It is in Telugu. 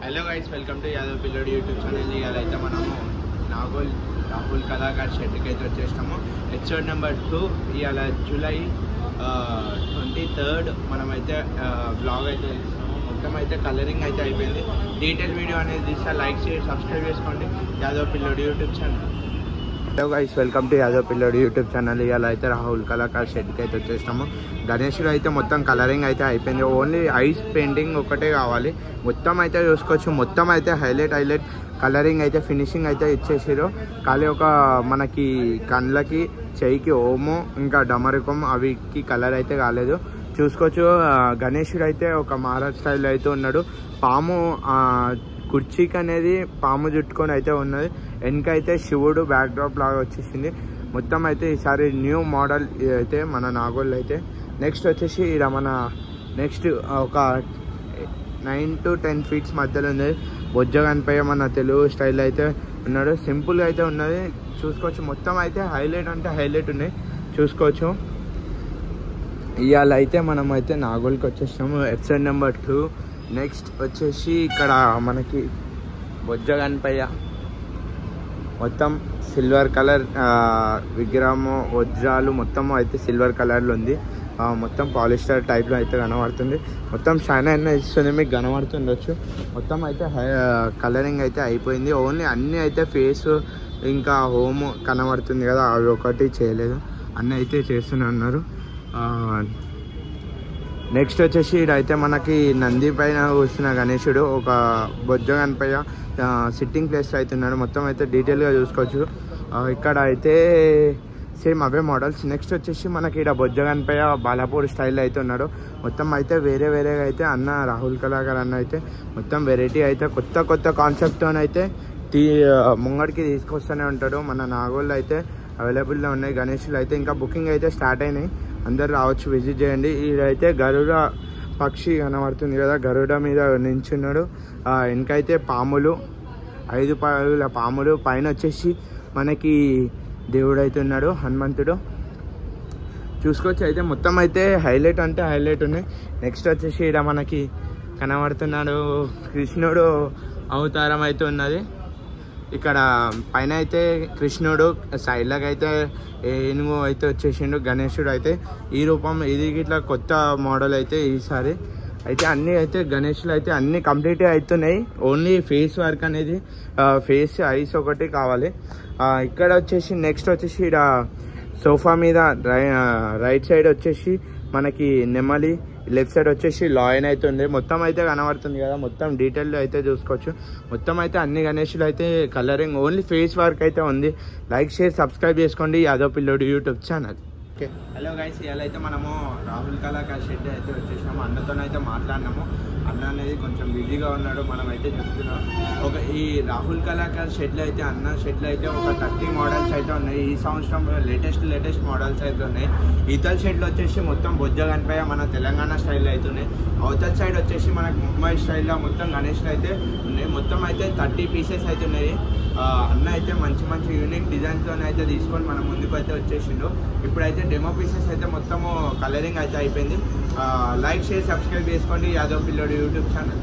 Hello guys, welcome to Yadav పిల్లోడి యూట్యూబ్ ఛానల్. ఇవాళైతే మనము రాహుల్ కళాకార్ షెడ్కి అయితే వచ్చేసినాము. Episode number 2. ఇవాళ జూలై 23rd మనమైతే బ్లాగ్ అయితే ఇస్తున్నాము. మొత్తం అయితే కలరింగ్ అయితే అయిపోయింది. డీటెయిల్ వీడియో అనేది తీస్తా. లైక్ చేసి సబ్స్క్రైబ్ చేసుకోండి యాదవ్ పిల్లోడి YouTube channel. Hello guys, welcome to Yadav పిల్లోడి యూట్యూబ్ ఛానల్. ఇవాళ అయితే రాహుల్ కళాకార్ షెడ్కి అయితే వచ్చేసినాము. గణేష్లో అయితే మొత్తం కలరింగ్ అయితే అయిపోయింది. ఓన్లీ ఐస్ పెయింటింగ్ ఒకటే కావాలి. మొత్తం అయితే చూసుకోవచ్చు. మొత్తం అయితే హైలైట్ కలరింగ్ అయితే ఫినిషింగ్ అయితే ఇచ్చేసారు. ఖాళీ ఒక మనకి కళ్ళకి చెయ్యికి ఓము ఇంకా డమరుకం అవికి కలర్ అయితే కాలేదు. చూసుకోవచ్చు. గణేశుడు అయితే ఒక మహారాజ్ స్టైల్లో అయితే ఉన్నాడు. పాము కుర్చీకి అనేది పాము చుట్టుకొని అయితే ఉన్నది. వెనకైతే శివుడు బ్యాక్ డ్రాప్ లాగా వచ్చేసింది. మొత్తం అయితే ఈసారి న్యూ మోడల్ అయితే మన నాగోల్ అయితే. నెక్స్ట్ వచ్చేసి ఇక్కడ మన నెక్స్ట్ ఒక 9 to 10 feet మధ్యలో ఉంది. బొజ్జ గణపయ్య మన తెలుగు స్టైల్ అయితే ఉన్నాడు. సింపుల్గా అయితే ఉన్నది. చూసుకోవచ్చు. మొత్తం అయితే హైలైట్ అంటే హైలైట్ ఉన్నాయి. చూసుకోవచ్చు. ఇవాళ అయితే మనం అయితే నాగోల్కి వచ్చేసాము. Episode number 2. నెక్స్ట్ వచ్చేసి ఇక్కడ మనకి బొజ్జ గణపయ్య మొత్తం సిల్వర్ కలర్ విగ్రహము వజ్రాలు మొత్తం అయితే సిల్వర్ కలర్లో ఉంది. మొత్తం పాలిస్టర్ టైప్లో అయితే కనబడుతుంది. మొత్తం షైన్ అయినా ఇస్తుంది, మీకు కనబడుతుండొచ్చు. మొత్తం అయితే కలరింగ్ అయితే అయిపోయింది. ఓన్లీ అన్నీ అయితే ఫేస్ ఇంకా హోమ్ కనబడుతుంది కదా, అవి ఒకటి చేయలేదు. అన్నీ అయితే చేస్తూనే ఉన్నారు. నెక్స్ట్ వచ్చేసి ఇదైతే మనకి నంది పైన కూర్చున్న గణేశుడు ఒక బొజ్జ గణపయ్య సిట్టింగ్ ప్లేస్లో అయితే ఉన్నాడు. మొత్తం అయితే డీటెయిల్గా చూసుకోవచ్చు. ఇక్కడ అయితే సేమ్ అవే మోడల్స్. నెక్స్ట్ వచ్చేసి మనకి ఇక్కడ బొజ్జ గణపయ్య బాలాపూర్ స్టైల్లో అయితే ఉన్నాడు. మొత్తం అయితే వేరేగా అయితే అన్న రాహుల్ కళాకార్ అన్న అయితే మొత్తం వెరైటీ అయితే కొత్త కాన్సెప్ట్తోనైతే ముంగడికి తీసుకొస్తూనే ఉంటాడు. మన నాగోళ్ళు అయితే అవైలబుల్లో ఉన్నాయి. గణేషులు అయితే ఇంకా బుకింగ్ అయితే స్టార్ట్ అయినాయి. అందరు రావచ్చు, విజిట్ చేయండి. ఇదైతే గరుడ పక్షి కనబడుతుంది కదా, గరుడ మీద నించున్నాడు. వెనకైతే పాములు 5 పాముల పాములు, పైన వచ్చేసి మనకి దేవుడు అయితే ఉన్నాడు, హనుమంతుడు. చూసుకోవచ్చు. అయితే మొత్తం అయితే హైలైట్ అంటే హైలైట్ ఉన్నాయి. నెక్స్ట్ వచ్చేసి ఇక్కడ మనకి కనబడుతున్నాడు కృష్ణుడు అవతారం అయితే ఉన్నది. ఇక్కడ పైన అయితే కృష్ణుడు, సైడ్లకు అయితే ఏనుగు అయితే వచ్చేసిండు. గణేశుడు అయితే ఈ రూపం ఇది ఇట్లా కొత్త మోడల్ అయితే ఈసారి అయితే అన్నీ అయితే గణేశులు అయితే అన్నీ కంప్లీట్ అవుతున్నాయి. ఓన్లీ ఫేస్ వర్క్ అనేది ఫేస్ ఐస్ ఒకటి కావాలి. ఇక్కడ వచ్చేసి నెక్స్ట్ వచ్చేసి ఇక్కడ సోఫా మీద రైట్ సైడ్ వచ్చేసి మనకి నెమలి, లెఫ్ట్ సైడ్ వచ్చేసి లాయన్ అయితే ఉంది. మొత్తం అయితే కనబడుతుంది కదా, మొత్తం డీటెయిల్ అయితే చూసుకోవచ్చు. మొత్తం అయితే అన్ని గణేషులు అయితే కలరింగ్ ఓన్లీ ఫేస్ వర్క్ అయితే ఉంది. లైక్ షేర్ సబ్స్క్రైబ్ చేసుకోండి యాదవ్ పిల్లోడి YouTube channel. Okay, hello guys, ఇవాళ అయితే మనము రాహుల్ కళాకార్ షెడ్ అయితే వచ్చేసినాము. అన్నతోనైతే మాట్లాడినాము. అన్న అనేది కొంచెం బిజీగా ఉన్నాడు. మనం అయితే చెప్తున్నాం ఈ రాహుల్ కళాకార్ షెడ్లో అయితే అన్న షెడ్లో అయితే ఒక 30 మోడల్స్ అయితే ఉన్నాయి. ఈ సంవత్సరం లేటెస్ట్ మోడల్స్ అయితే ఉన్నాయి. ఈతల షెడ్లో వచ్చేసి మొత్తం బొజ్జ గణపయ్య మన తెలంగాణ స్టైల్లో అయితే ఉన్నాయి. అవతల సైడ్ వచ్చేసి మనకు ముంబై స్టైల్లో మొత్తం గణేష్లు అయితే ఉన్నాయి. మొత్తం అయితే 30 pieces అయితే ఉన్నాయి. అన్న అయితే మంచి యూనిక్ డిజైన్తో అయితే తీసుకొని మన ముందుకు అయితే వచ్చేసిండు. ఇప్పుడైతే డెమో పీసెస్ అయితే మొత్తము కలరింగ్ అయితే అయిపోయింది. లైక్ షేర్ సబ్స్క్రైబ్ చేసుకోండి యాదవ్ పిల్లోడి యూట్యూబ్ ఛానల్.